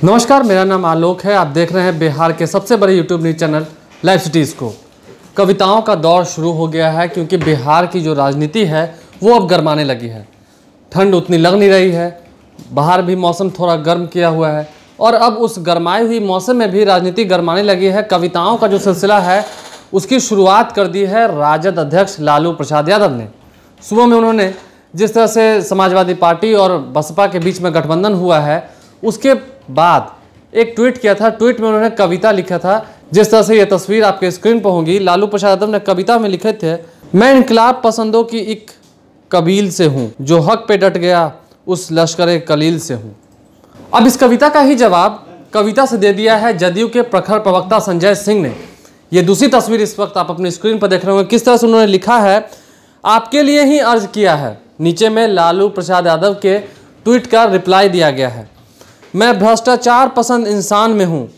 नमस्कार, मेरा नाम आलोक है। आप देख रहे हैं बिहार के सबसे बड़े YouTube news channel live cities को। कविताओं का दौर शुरू हो गया है क्योंकि बिहार की जो राजनीति है वो अब गर्माने लगी है। ठंड उतनी लग नहीं रही है, बाहर भी मौसम थोड़ा गर्म किया हुआ है और अब उस गर्माई हुई मौसम में भी राजनीति गर्माने लगी है। कविताओं का जो सिलसिला है उसकी शुरुआत कर दी है राजद अध्यक्ष लालू प्रसाद यादव ने। सुबह में उन्होंने जिस तरह से समाजवादी पार्टी और बसपा के बीच में गठबंधन हुआ है उसके बाद एक ट्वीट किया था। ट्वीट में उन्होंने कविता लिखा था, जिस तरह से ये तस्वीर आपके स्क्रीन पर होगी। लालू प्रसाद यादव ने कविता में लिखे थे, मैं इनकलाब पसंदों की एक कबील से हूँ, जो हक पे डट गया उस लश्कर कलील से हूँ। अब इस कविता का ही जवाब कविता से दे दिया है जदयू के प्रखर प्रवक्ता संजय सिंह ने। ये दूसरी तस्वीर इस वक्त आप अपनी स्क्रीन पर देख रहे होंगे। किस तरह से उन्होंने लिखा है, आपके लिए ही अर्ज किया है। नीचे में लालू प्रसाद यादव के ट्वीट का रिप्लाई दिया गया है, मैं भ्रष्टाचार पसंद इंसान में हूँ,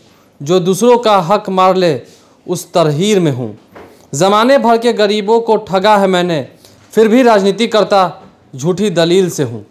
जो दूसरों का हक मार ले उस तरहीर में हूँ। ज़माने भर के गरीबों को ठगा है मैंने, फिर भी राजनीति करता झूठी दलील से हूँ।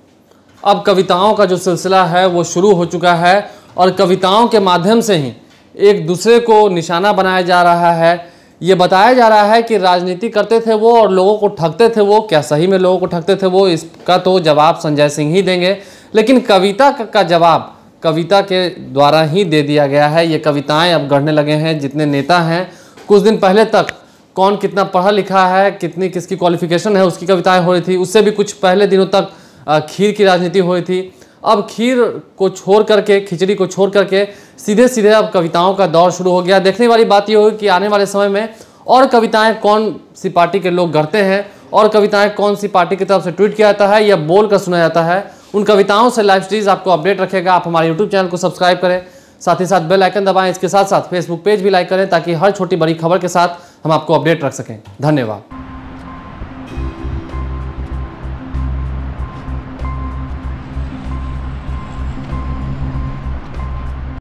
अब कविताओं का जो सिलसिला है वो शुरू हो चुका है और कविताओं के माध्यम से ही एक दूसरे को निशाना बनाया जा रहा है। ये बताया जा रहा है कि राजनीति करते थे वो और लोगों को ठगते थे वो। क्या सही में लोगों को ठगते थे वो, इसका तो जवाब संजय सिंह ही देंगे, लेकिन कविता का जवाब कविता के द्वारा ही दे दिया गया है। ये कविताएं अब गढ़ने लगे हैं। जितने नेता हैं, कुछ दिन पहले तक कौन कितना पढ़ा लिखा है, कितनी किसकी क्वालिफिकेशन है उसकी कविताएं हो रही थी। उससे भी कुछ पहले दिनों तक खीर की राजनीति हो रही थी। अब खीर को छोड़ करके, खिचड़ी को छोड़ करके सीधे सीधे अब कविताओं का दौर शुरू हो गया। देखने वाली बात ये होगी कि आने वाले समय में और कविताएं कौन सी पार्टी के लोग गढ़ते हैं और कविताएं कौन सी पार्टी की तरफ से ट्वीट किया जाता है या बोल कर सुना जाता है। उन कविताओं से लाइव सिटीज़ आपको अपडेट रखेगा। आप हमारे यूट्यूब चैनल को सब्सक्राइब करें, साथ ही साथ बेल आइकन दबाएं। इसके साथ साथ फेसबुक पेज भी लाइक करें ताकि हर छोटी बड़ी खबर के साथ हम आपको अपडेट रख सकें। धन्यवाद।